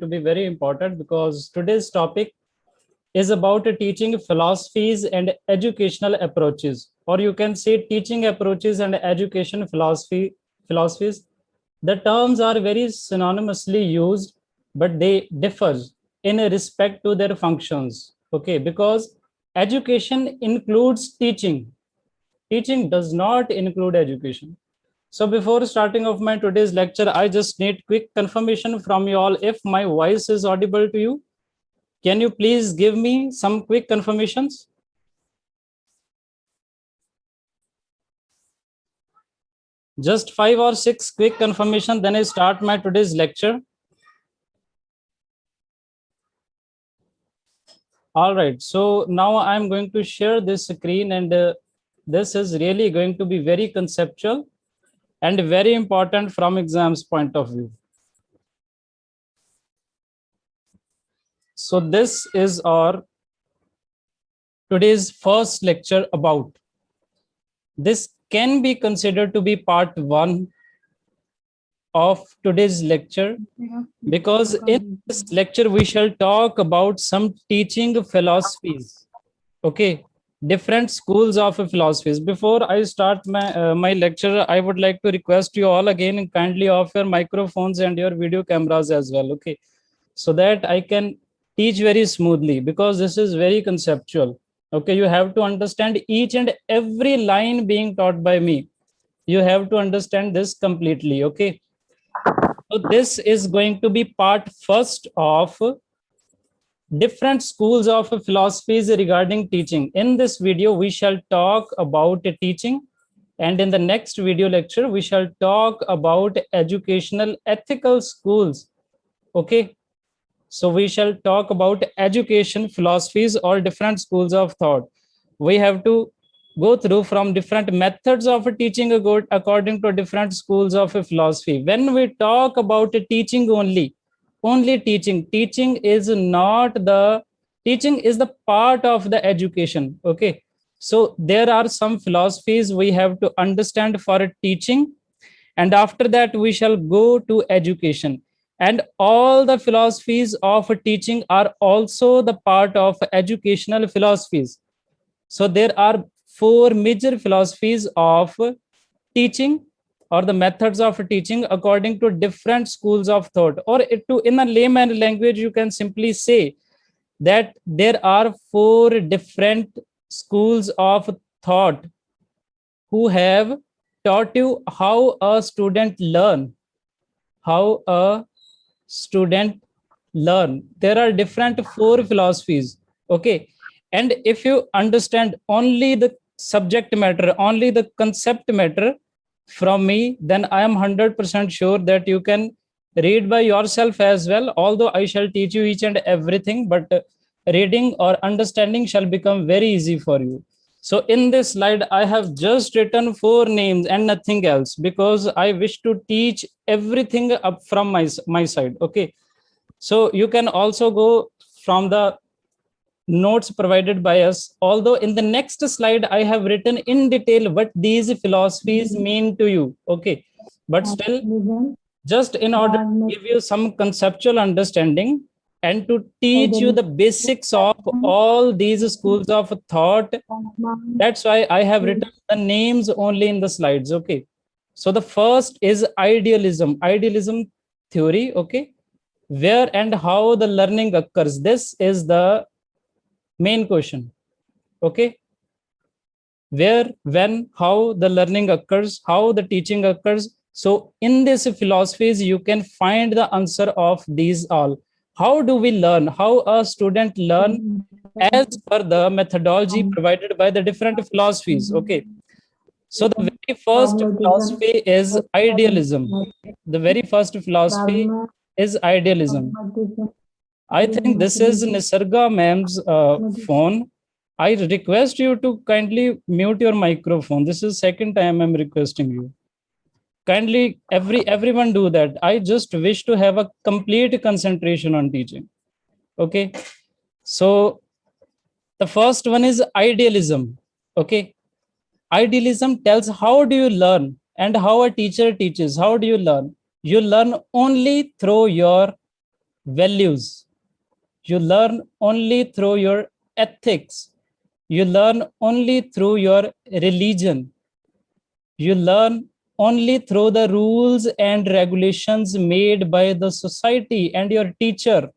to be very important because today's topic is about teaching philosophies and educational approaches, or you can say teaching approaches and education philosophies. The terms are very synonymously used, but they differ in respect to their functions. Okay, because education includes teaching. Teaching does not include education. So before starting of my today's lecture, I just need quick confirmation from you all if my voice is audible to you. Can you please give me some quick confirmations? Just 5 or 6 quick confirmation, then I start my today's lecture. All right, so now I'm going to share this screen, and this is really going to be very conceptual and very important from exams point of view. So this is our today's first lecture about. This can be considered to be part one of today's lecture, because in this lecture we shall talk about some teaching philosophies. Okay, different schools of philosophies. Before I start my lecture, I would like to request you all again and kindly off your microphones and your video cameras as well. Okay, so that I can teach very smoothly, because this is very conceptual. Okay, you have to understand each and every line being taught by me. You have to understand this completely. Okay, so this is going to be part first of different schools of philosophies regarding teaching. In this video, we shall talk about teaching, and in the next video lecture, we shall talk about educational ethical schools. Okay, so we shall talk about education philosophies or different schools of thought. We have to go through from different methods of teaching according to different schools of philosophy. When we talk about teaching only teaching is not the teaching is the part of the education. Okay, so there are some philosophies we have to understand for teaching, and after that we shall go to education, and all the philosophies of teaching are also the part of educational philosophies. So there are four major philosophies of teaching, or the methods of teaching according to different schools of thought, or to in a layman language you can simply say that there are four different schools of thought who have taught you how a student learn, how a student learn. There are different four philosophies. Okay, and if you understand only the subject matter, only the concept matter from me, then I am 100% sure that you can read by yourself as well, although I shall teach you each and everything, but reading or understanding shall become very easy for you. So in this slide, I have just written four names and nothing else, because I wish to teach everything up from my side. Okay, so you can also go from the notes provided by us. Although in the next slide, I have written in detail what these philosophies mean to you. Okay, but still, just in order to give you some conceptual understanding and to teach you the basics of all these schools of thought, that's why I have written the names only in the slides. Okay, so the first is idealism theory. Okay, where and how the learning occurs, this is the main question. Okay, where, when, how the learning occurs, how the teaching occurs. So in this philosophies, you can find the answer of these all. How do we learn? How a student learn as per the methodology provided by the different philosophies. Okay. So the very first philosophy is idealism. The very first philosophy is idealism. I think this is Nisarga ma'am's phone. I request you to kindly mute your microphone. This is second time I'm requesting you. Kindly everyone do that. I just wish to have a complete concentration on teaching. Okay. So the first one is idealism. Okay. Idealism tells how do you learn and how a teacher teaches. How do you learn? You learn only through your values. You learn only through your ethics. You learn only through your religion. You learn only through the rules and regulations made by the society and your teacher.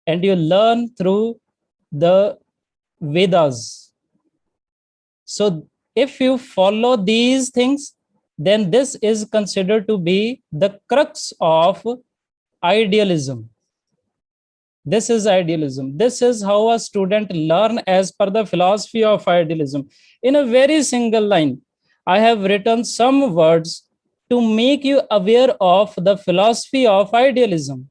And you learn through the Vedas. So if you follow these things, then this is considered to be the crux of idealism. This is idealism. This is how a student learn as per the philosophy of idealism. In a very single line, I have written some words to make you aware of the philosophy of idealism.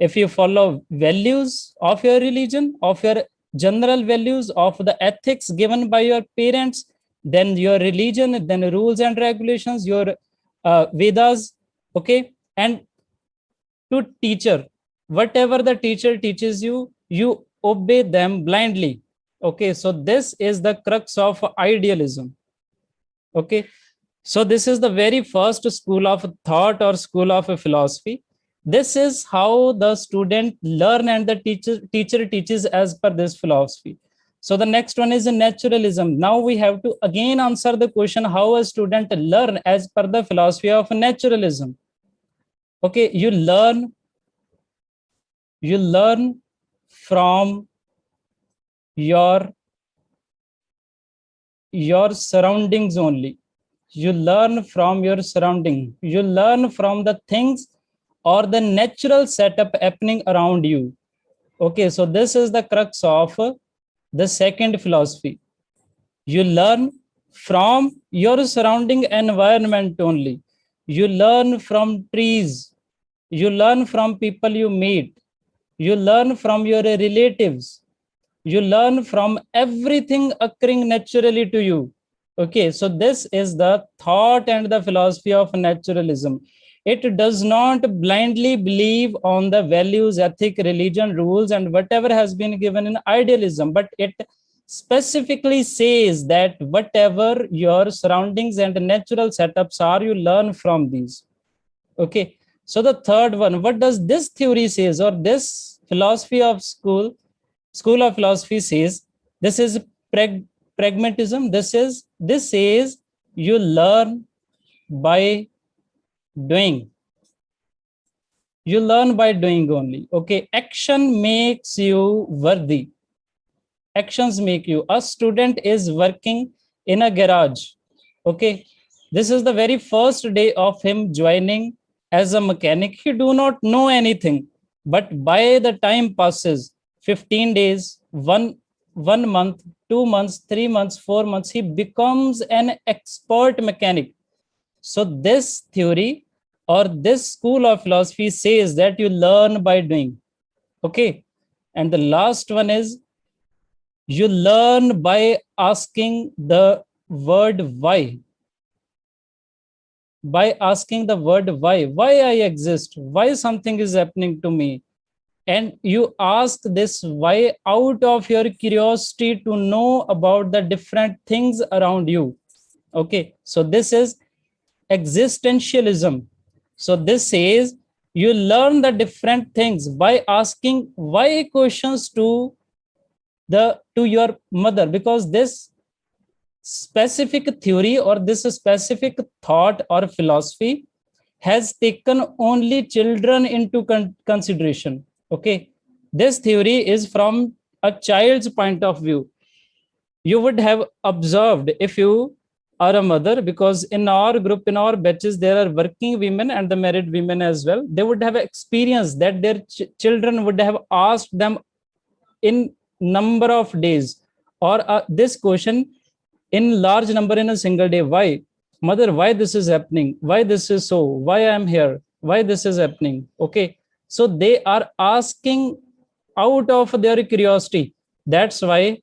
If you follow values of your religion, of your general values, of the ethics given by your parents, then your religion, then rules and regulations, your Vedas, okay, and to teacher, whatever the teacher teaches you, you obey them blindly. Okay, so this is the crux of idealism. Okay, so this is the very first school of thought or school of philosophy. This is how the student learn and the teacher teaches as per this philosophy. So the next one is naturalism. Now we have to again answer the question how a student learn as per the philosophy of naturalism. Okay, you learn from your your surroundings only. You learn from your surrounding. You learn from the things or the natural setup happening around you. Okay, so this is the crux of the second philosophy. You learn from your surrounding environment only. You learn from trees. You learn from people you meet. You learn from your relatives. You learn from everything occurring naturally to you. Okay, so this is the thought and the philosophy of naturalism. It does not blindly believe on the values, ethic, religion, rules, and whatever has been given in idealism, but it specifically says that whatever your surroundings and natural setups are, you learn from these. Okay, so the third one, what does this theory says, or this philosophy of school of philosophy says? This is pragmatism. This says you learn by doing. You learn by doing only. Okay, action makes you worthy. Actions make you. A student is working in a garage. Okay, this is the very first day of him joining as a mechanic. He do not know anything, but by the time passes, 15 days, one month, 2 months, 3 months, 4 months, he becomes an expert mechanic. So this theory or this school of philosophy says that you learn by doing. Okay, and the last one is you learn by asking the word why. By asking the word why I exist, why something is happening to me. And you ask this why out of your curiosity to know about the different things around you. Okay, so this is existentialism. So this says you learn the different things by asking why questions to your mother, because this specific theory or this specific thought or philosophy has taken only children into consideration. Okay, this theory is from a child's point of view. You would have observed if you are a mother, because in our group, in our batches, there are working women and the married women as well. They would have experienced that their children would have asked them in number of days, or this question in large number in a single day. Why, mother, why this is happening, why this is so, why I am here, why this is happening. Okay, so they are asking out of their curiosity. That's why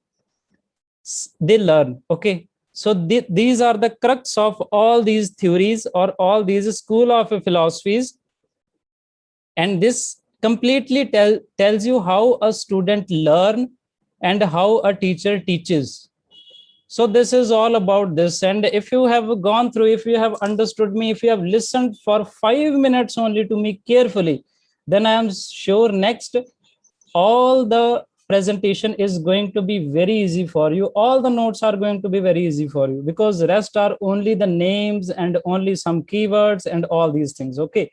they learn. Okay, so these are the crux of all these theories or all these school of philosophies. And this completely tells you how a student learn and how a teacher teaches. So this is all about this. And if you have gone through, if you have understood me, if you have listened for 5 minutes only to me carefully, then I am sure next all the presentation is going to be very easy for you. All the notes are going to be very easy for you, because rest are only the names and only some keywords and all these things. Okay.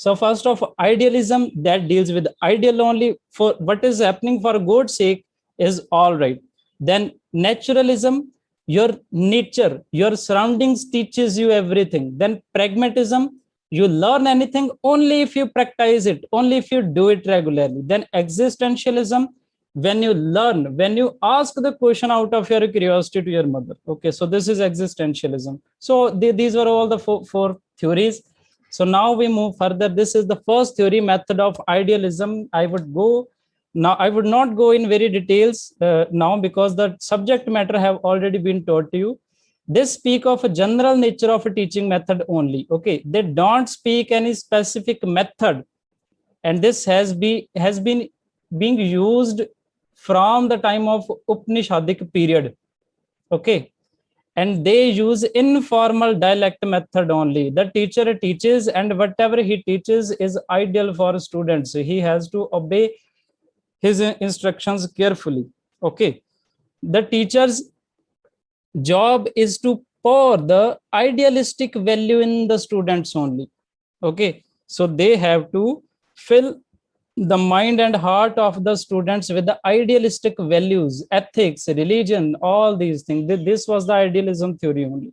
So first of idealism, that deals with ideal only, for what is happening for God's sake is all right. Then naturalism, your nature, your surroundings teaches you everything. Then pragmatism, you learn anything only if you practice it, only if you do it regularly. Then existentialism, when you learn, when you ask the question out of your curiosity to your mother. Okay, so this is existentialism. So these were all the four theories. So now we move further. This is the first theory, method of idealism. I would go now, I would not go in very details now, because the subject matter have already been taught to you. They speak of a general nature of a teaching method only. Okay, they don't speak any specific method, and this has been being used from the time of Upanishadic period. Okay, and they use informal dialect method only. The teacher teaches, and whatever he teaches is ideal for students. He has to obey his instructions carefully. Okay, the teacher's job is to pour the idealistic value in the students only. Okay, so they have to fill the mind and heart of the students with the idealistic values, ethics, religion, all these things. This was the idealism theory only.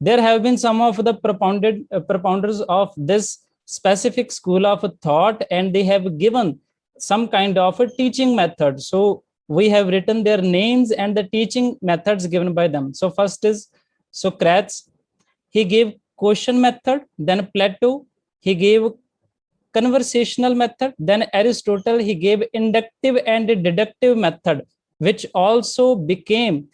There have been some of the propounders of this specific school of thought, and they have given some kind of a teaching method. So we have written their names and the teaching methods given by them. So first is Socrates. He gave question method. Then Plato, he gave conversational method. Then Aristotle, he gave inductive and deductive method, which also became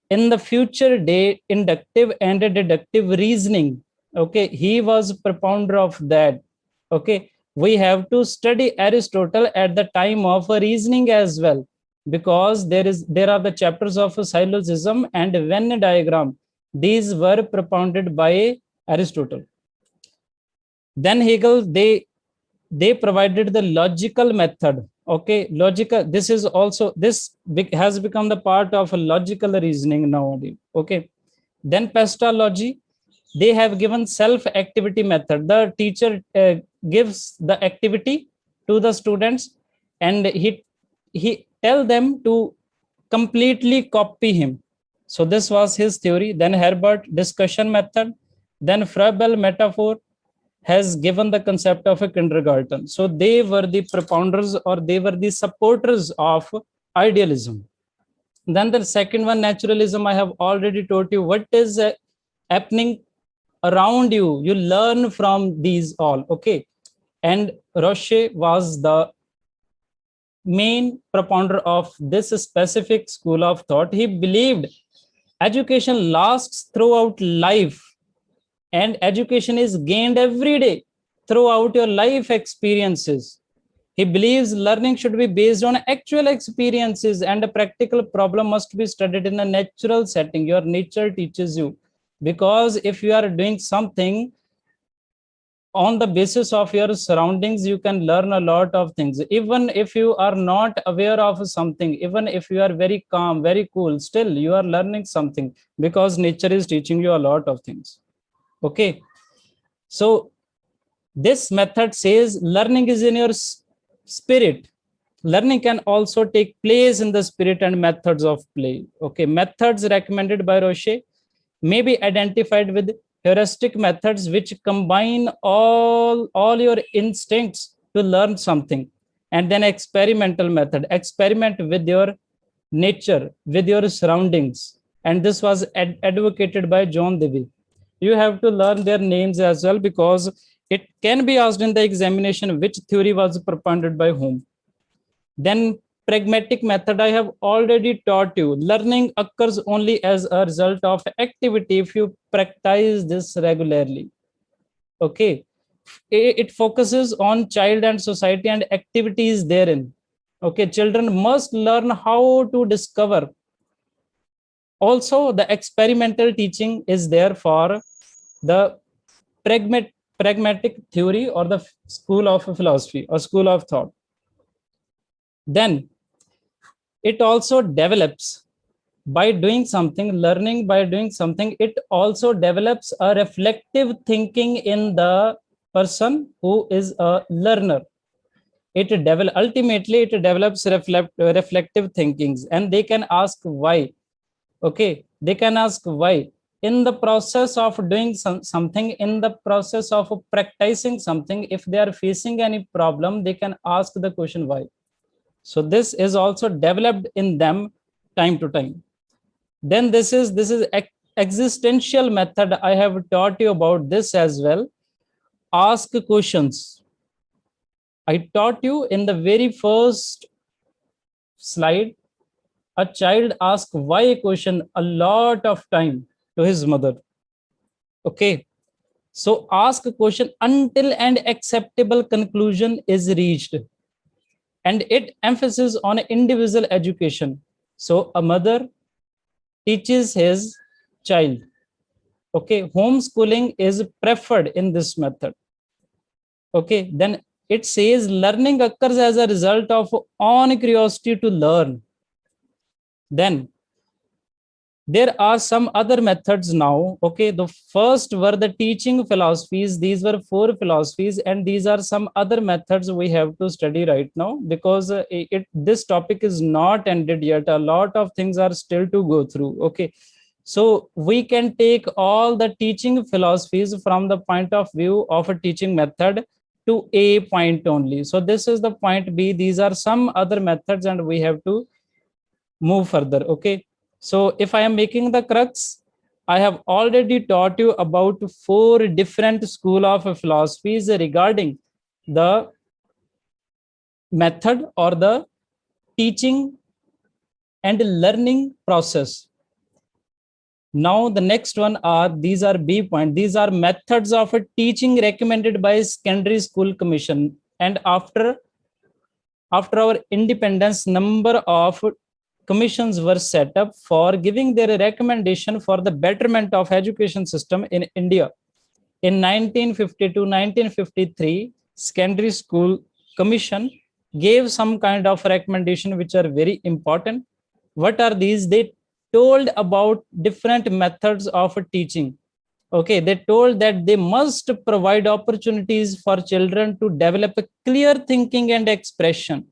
in the future day inductive and deductive reasoning. Okay, he was propounder of that. Okay, we have to study Aristotle at the time of reasoning as well, because there are the chapters of syllogism and Venn diagram. These were propounded by Aristotle. Then Hegel, they provided the logical method. Okay, logical, this is also, this has become the part of logical reasoning nowadays. Okay, then pastology, they have given self activity method. The teacher gives the activity to the students, and he tell them to completely copy him. So this was his theory. Then Herbert, discussion method. Then Froebel, metaphor, has given the concept of a kindergarten. So they were the propounders, or they were the supporters of idealism. Then the second one, naturalism, I have already told you what is happening around you. You learn from these all. Okay, and Roche was the main propounder of this specific school of thought. He believed education lasts throughout life, and education is gained every day throughout your life experiences. He believes learning should be based on actual experiences, and a practical problem must be studied in a natural setting. Your nature teaches you, because if you are doing something on the basis of your surroundings, you can learn a lot of things. Even if you are not aware of something, even if you are very calm, very cool, still you are learning something, because nature is teaching you a lot of things. Okay, so this method says learning is in your spirit. Learning can also take place in the spirit and methods of play. Okay, methods recommended by Roche may be identified with heuristic methods, which combine all your instincts to learn something. And then experimental method, experiment with your nature, with your surroundings. And this was advocated by John Dewey. You have to learn their names as well, because it can be asked in the examination which theory was propounded by whom. Then pragmatic method, I have already taught you. Learning occurs only as a result of activity if you practice this regularly. Okay, it focuses on child and society and activities therein. Okay, children must learn how to discover. Also, the experimental teaching is there for the pragmatic theory or the school of philosophy or school of thought. Then it also develops by doing something, learning by doing something, it also develops a reflective thinking in the person who is a learner. Ultimately it develops reflective thinkings, and they can ask why. Okay, they can ask why in the process of doing something, in the process of practicing something. If they are facing any problem, they can ask the question why. So this is also developed in them time to time. Then this is existential method. I have taught you about this as well. Ask questions. I taught you in the very first slide. A child asks why a question a lot of time to his mother. Okay, so ask a question until an acceptable conclusion is reached, and it emphasis on individual education. So a mother teaches his child. Okay, homeschooling is preferred in this method. Okay, then it says learning occurs as a result of on curiosity to learn. Then there are some other methods now. Okay, the first were the teaching philosophies. These were 4 philosophies, and these are some other methods we have to study right now, because this topic is not ended yet. A lot of things are still to go through. Okay, so we can take all the teaching philosophies from the point of view of a teaching method to a point only. So this is the point B. These are some other methods, and we have to move further. Okay, so if I am making the crux, I have already taught you about 4 different school of philosophies regarding the method or the teaching and learning process. Now the next one are, these are B point. These are methods of teaching recommended by Secondary School Commission. And after our independence, number of commissions were set up for giving their recommendation for the betterment of education system in India. In 1950 to 1953, Secondary School Commission gave some kind of recommendation which are very important. What are these? They told about different methods of teaching. Okay, they told that they must provide opportunities for children to develop a clear thinking and expression.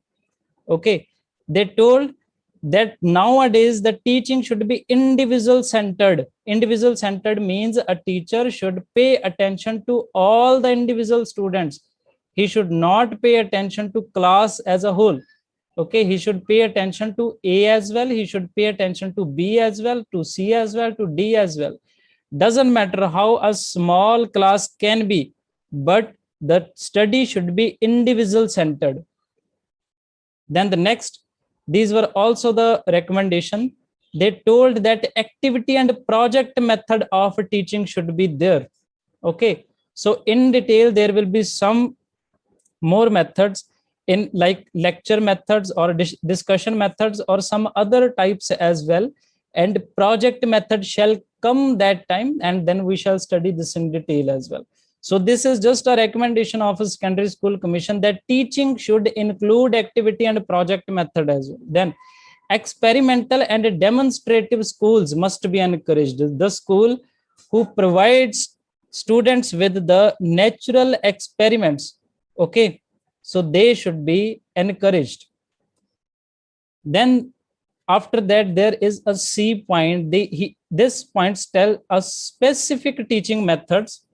Okay, they told that nowadays the teaching should be individual centered. Individual centered means a teacher should pay attention to all the individual students. He should not pay attention to class as a whole. Okay, he should pay attention to A as well, he should pay attention to B as well, to C as well, to D as well. Doesn't matter how a small class can be, but the study should be individual centered. Then the next, these were also the recommendation. They told that activity and project method of teaching should be there. Okay, so in detail there will be some more methods in like lecture methods or discussion methods or some other types as well, and project method shall come that time, and then we shall study this in detail as well. So this is just a recommendation of a Secondary School Commission that teaching should include activity and project method as well. Then experimental and demonstrative schools must be encouraged. The school who provides students with the natural experiments, okay, so they should be encouraged. Then after that there is a C point. This points tell a specific teaching methods.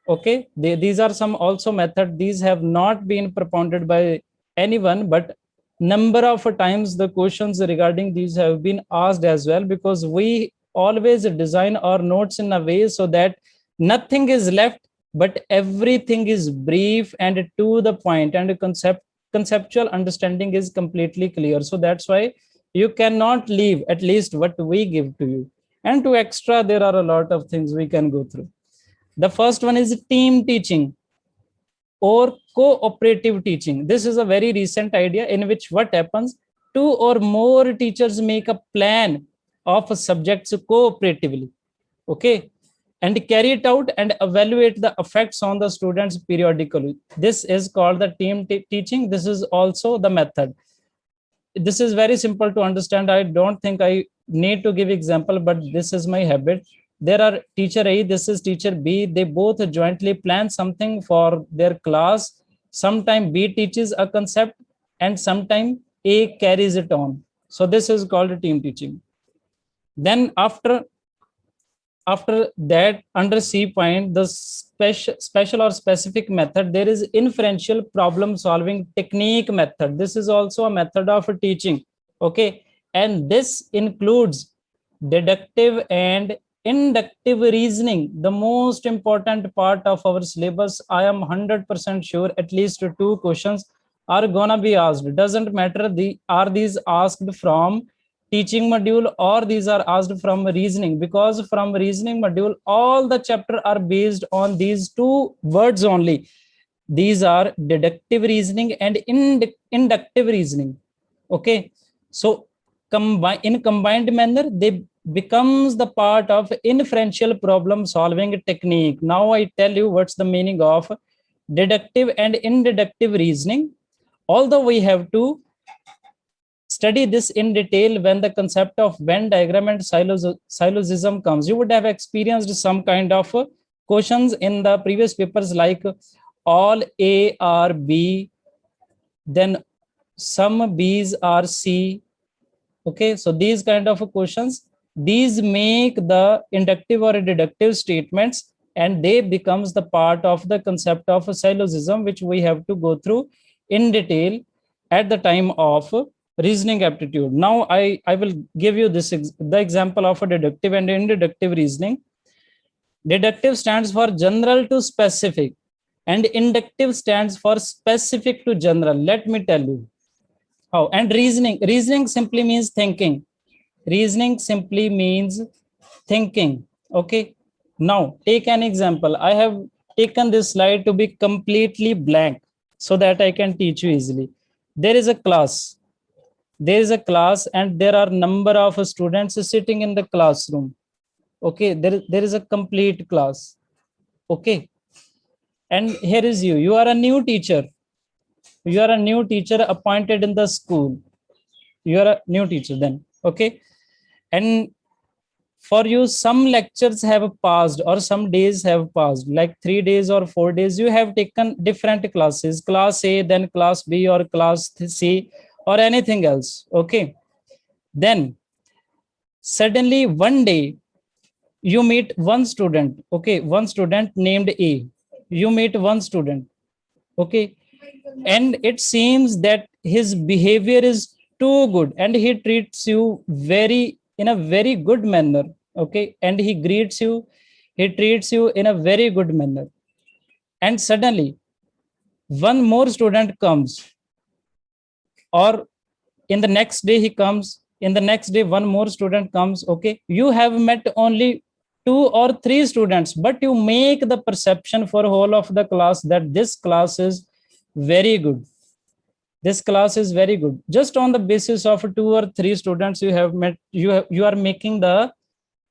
Okay, these are some also method. These have not been propounded by anyone, but number of times the questions regarding these have been asked as well, because we always design our notes in a way so that nothing is left, but everything is brief and to the point, and conceptual understanding is completely clear. So that's why you cannot leave at least what we give to you. And to extra, there are a lot of things we can go through. The first one is team teaching or cooperative teaching. This is a very recent idea in which what happens, 2 or more teachers make a plan of subjects cooperatively. Okay, and carry it out and evaluate the effects on the students periodically. This is called the team teaching. This is also the method. This is very simple to understand. I don't think I need to give example, but this is my habit. There are teacher A, this is teacher B. They both jointly plan something for their class. Sometime B teaches a concept and sometime A carries it on. So this is called team teaching. Then after that, under C point, the special or specific method, there is inferential problem solving technique method. This is also a method of teaching. Okay. And this includes deductive and inductive reasoning, the most important part of our syllabus. I am 100% sure at least 2 questions are gonna be asked. Doesn't matter are these asked from teaching module or these are asked from reasoning, because from reasoning module all the chapter are based on these 2 words only. These are deductive reasoning and inductive reasoning. Okay, so in combined manner they becomes the part of inferential problem solving technique. Now I tell you what's the meaning of deductive and inductive reasoning. Although we have to study this in detail when the concept of Venn diagram and syllogism comes. You would have experienced some kind of questions in the previous papers like all A are B, then some B's are C. Okay, so these kind of questions, these make the inductive or deductive statements and they becomes the part of the concept of a syllogism, which we have to go through in detail at the time of reasoning aptitude. Now I will give you the example of a deductive and inductive reasoning. Deductive stands for general to specific and inductive stands for specific to general. Let me tell you how. And reasoning simply means thinking. Reasoning simply means thinking. Okay, now take an example. I have taken this slide to be completely blank so that I can teach you easily. There is a class and there are number of students sitting in the classroom. Okay, there is a complete class. Okay, and here is you are a new teacher. You are a new teacher appointed in the school. You are a new teacher then. Okay, and for you some lectures have passed or some days have passed, like 3 days or 4 days. You have taken different classes, class A, then class B or class C or anything else. Okay, then suddenly one day you meet one student. Okay, one student named A. You meet one student. Okay, and it seems that his behavior is too good and he treats you in a very good manner. Okay, and he treats you in a very good manner. And suddenly one more student comes, or in the next day he comes, in the next day one more student comes. Okay, you have met only 2 or 3 students, but you make the perception for whole of the class that this class is very good. This class is very good. Just on the basis of 2 or 3 students you have met, you are making the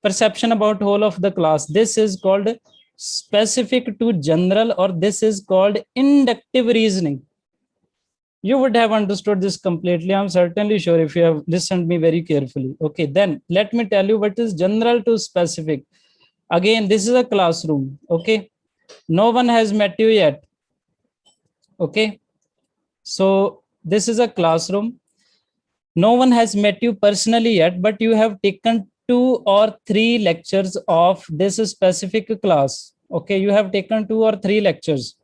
perception about whole of the class. This is called specific to general, or this is called inductive reasoning. You would have understood this completely, I'm certainly sure, if you have listened me very carefully. Okay, then let me tell you what is general to specific. Again, this is a classroom. Okay, no one has met you yet. Okay, so this is a classroom. No one has met you personally yet, but you have taken 2 or 3 lectures of this specific class. Okay, you have taken 2 or 3 lectures.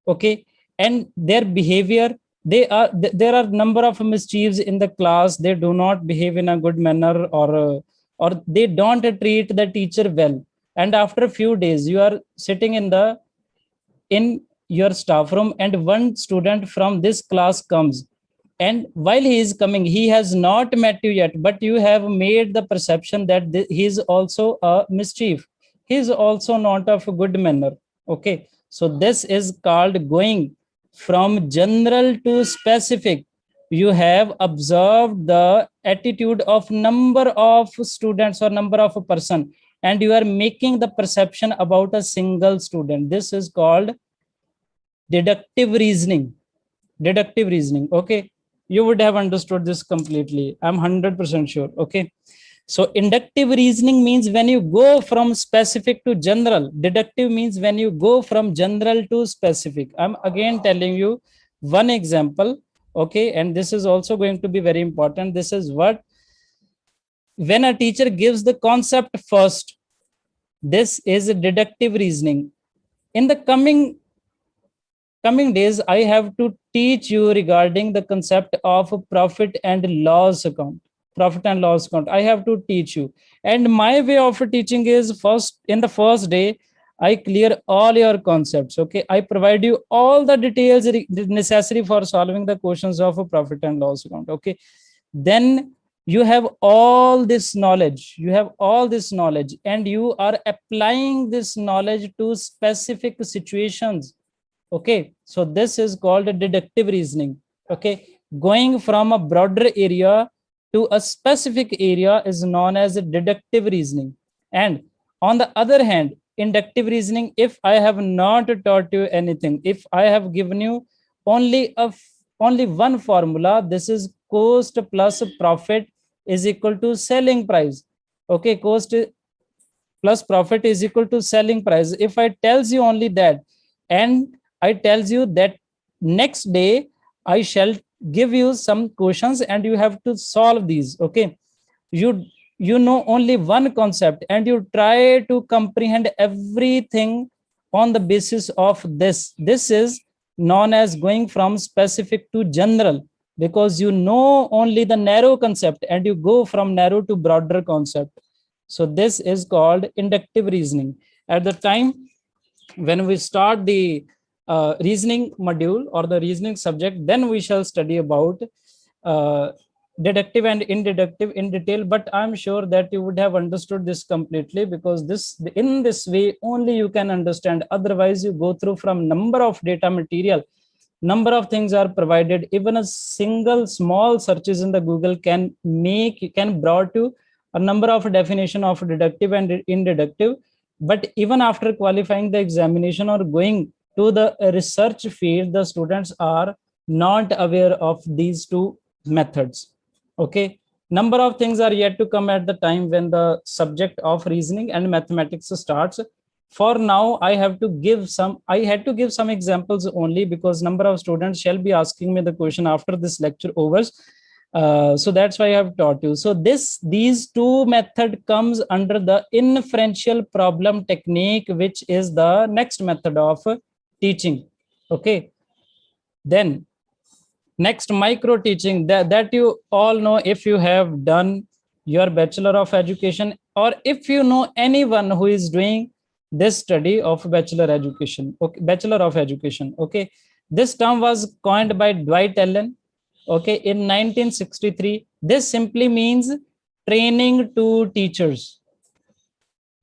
Okay, and their behavior, there are number of mischiefs in the class. They do not behave in a good manner, or they don't treat the teacher well. And after a few days, you are sitting in your staff room, and one student from this class comes, and while he is coming, he has not met you yet, but you have made the perception that he is also a mischief. He is also not of a good manner. Okay, so this is called going from general to specific. You have observed the attitude of number of students or number of a person, and you are making the perception about a single student. This is called deductive reasoning. Deductive reasoning. Okay. You would have understood this completely. I'm 100% sure. Okay. So inductive reasoning means when you go from specific to general. Deductive means when you go from general to specific. I'm again telling you one example. Okay. And this is also going to be very important. This is what, when a teacher gives the concept first, this is deductive reasoning. In the coming days, I have to teach you regarding the concept of profit and loss account. Profit and loss account. I have to teach you. And my way of teaching is, first, in the first day, I clear all your concepts. Okay. I provide you all the details necessary for solving the questions of a profit and loss account. Okay. Then you have all this knowledge. You have all this knowledge, and you are applying this knowledge to specific situations. Okay, so this is called a deductive reasoning. Okay, going from a broader area to a specific area is known as a deductive reasoning. And on the other hand, inductive reasoning, if I have not taught you anything, if I have given you only only one formula, this is cost plus profit is equal to selling price. Okay, cost plus profit is equal to selling price. If I tells you only that, and I tells you that next day I shall give you some questions and you have to solve these. Okay, you know only one concept and you try to comprehend everything on the basis of this. This is known as going from specific to general, because you know only the narrow concept and you go from narrow to broader concept. So this is called inductive reasoning. At the time when we start the reasoning module or the reasoning subject, then we shall study about uh, deductive and inductive in detail. But I'm sure that you would have understood this completely, because this, in this way only you can understand. Otherwise you go through from number of data material, number of things are provided. Even a single small searches in the Google can brought you a number of definition of deductive and inductive. But even after qualifying the examination or going to the research field, the students are not aware of these two methods. Okay, number of things are yet to come at the time when the subject of reasoning and mathematics starts. For now, I had to give some examples only, because number of students shall be asking me the question after this lecture overs. So that's why I have taught you. So these two method comes under the inferential problem technique, which is the next method of teaching. Okay, then next, micro teaching, that you all know if you have done your Bachelor of Education, or if you know anyone who is doing this study of Bachelor Education. Okay, Bachelor of Education. Okay, this term was coined by Dwight Allen. Okay, in 1963. This simply means training to teachers.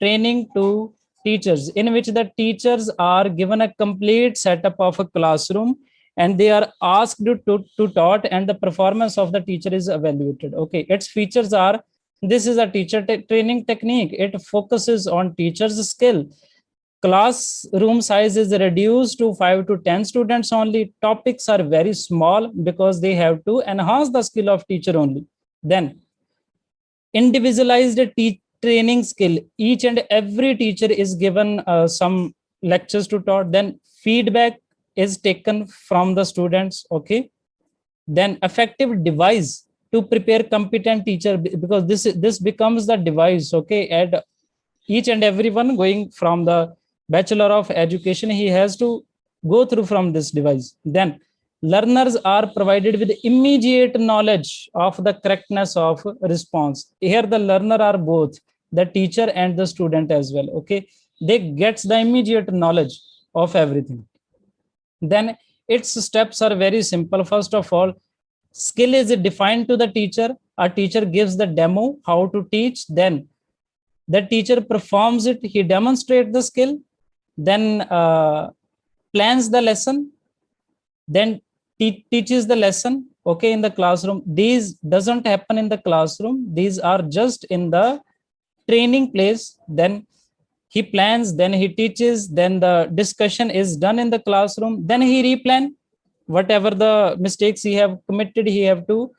Training to teachers, in which the teachers are given a complete setup of a classroom and they are asked to taught, and the performance of the teacher is evaluated. Okay, its features are, this is a teacher training technique. It focuses on teachers skill. Classroom size is reduced to 5 to 10 students only. Topics are very small because they have to enhance the skill of teacher only. Then individualized training skill. Each and every teacher is given some lectures to taught. Then feedback is taken from the students. Okay, then effective device to prepare competent teacher, because this becomes the device. Okay, and each and everyone going from the Bachelor of Education, he has to go through from this device. Then learners are provided with immediate knowledge of the correctness of response. Here the learner are both the teacher and the student as well. Okay, they gets the immediate knowledge of everything. Then its steps are very simple. First of all, skill is defined to the teacher. A teacher gives the demo how to teach. Then the teacher performs it. He demonstrates the skill, then plans the lesson, then teaches the lesson. Okay, in the classroom. These doesn't happen in the classroom. These are just in the training place, then he plans, then he teaches, then the discussion is done in the classroom, then he replan whatever the mistakes he have committed, he have to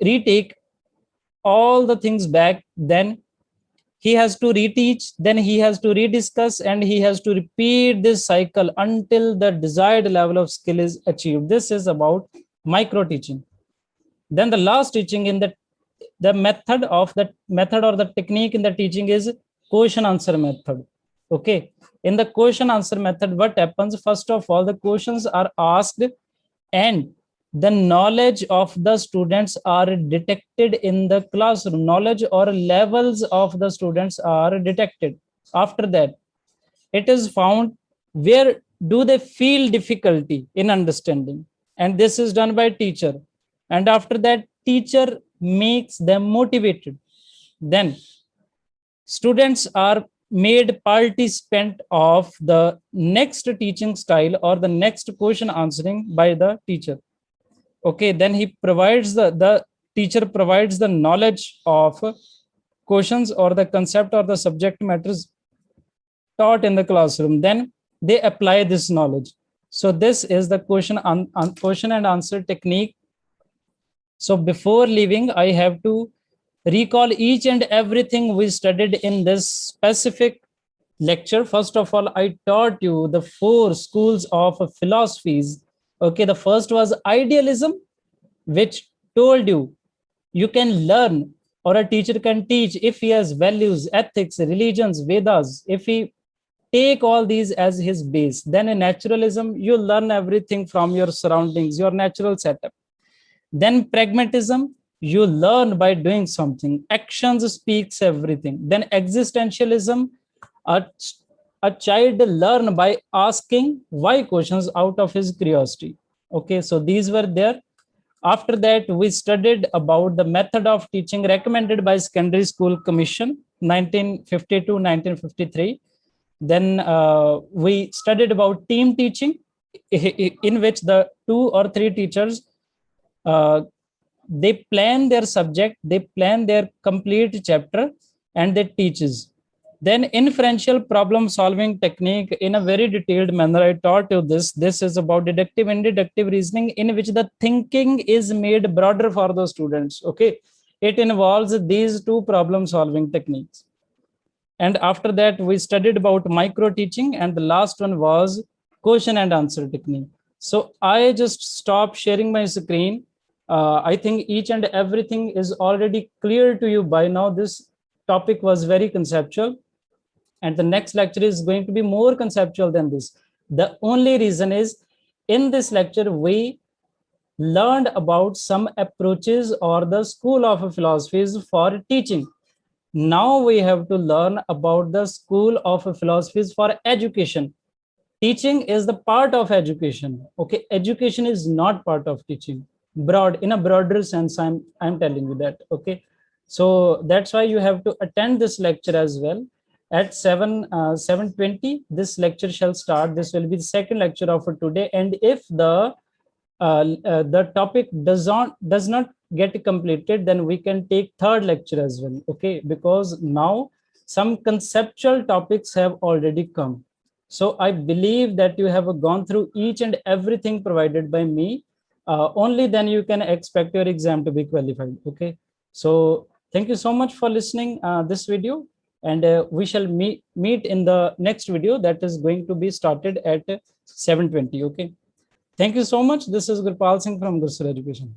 retake all the things back, then he has to reteach, then he has to rediscuss, and he has to repeat this cycle until the desired level of skill is achieved. This is about micro teaching. Then the last teaching in the method or the technique in the teaching is question answer method. Okay, in the question answer method, what happens? First of all, the questions are asked and the knowledge of the students are detected in the classroom. Knowledge or levels of the students are detected. After that, it is found where do they feel difficulty in understanding, and this is done by teacher. And after that, teacher makes them motivated. Then students are made participant of the next teaching style or the next question answering by the teacher. Okay, then he provides the teacher provides the knowledge of questions or the concept or the subject matters taught in the classroom, then they apply this knowledge. So this is the question and answer technique. So before leaving, I have to recall each and everything we studied in this specific lecture. First of all, I taught you the 4 schools of philosophies. Okay, the first was idealism, which told you can learn or a teacher can teach if he has values, ethics, religions, Vedas. If he take all these as his base, then in naturalism, you learn everything from your surroundings, your natural setup. Then pragmatism, you learn by doing something. Actions speaks everything. Then existentialism, a, a child learn by asking why questions out of his curiosity. Okay, so these were there. After that, we studied about the method of teaching recommended by Secondary School Commission, 1952-1953. Then we studied about team teaching, in which the 2 or 3 teachers they plan their subject, they plan their complete chapter, and they teaches. Then inferential problem solving technique, in a very detailed manner, I taught you this. This is about deductive and deductive reasoning, in which the thinking is made broader for the students. Okay, it involves these 2 problem solving techniques. And after that, we studied about micro teaching, and the last one was question and answer technique. So I just stop sharing my screen. I think each and everything is already clear to you by now. This topic was very conceptual, and the next lecture is going to be more conceptual than this. The only reason is, in this lecture, we learned about some approaches or the school of philosophies for teaching. Now we have to learn about the school of philosophies for education. Teaching is the part of education. Okay, education is not part of teaching. In a broader sense, I'm telling you that. Okay, so that's why you have to attend this lecture as well. At 7:20, this lecture shall start. This will be the second lecture of today. And if the topic does not get completed, then we can take third lecture as well. Okay, because now some conceptual topics have already come. So I believe that you have gone through each and everything provided by me. Only then you can expect your exam to be qualified. Okay, so thank you so much for listening this video, and we shall meet in the next video that is going to be started at 7:20. Okay, thank you so much. This is Gurpal Singh from Gursar Education.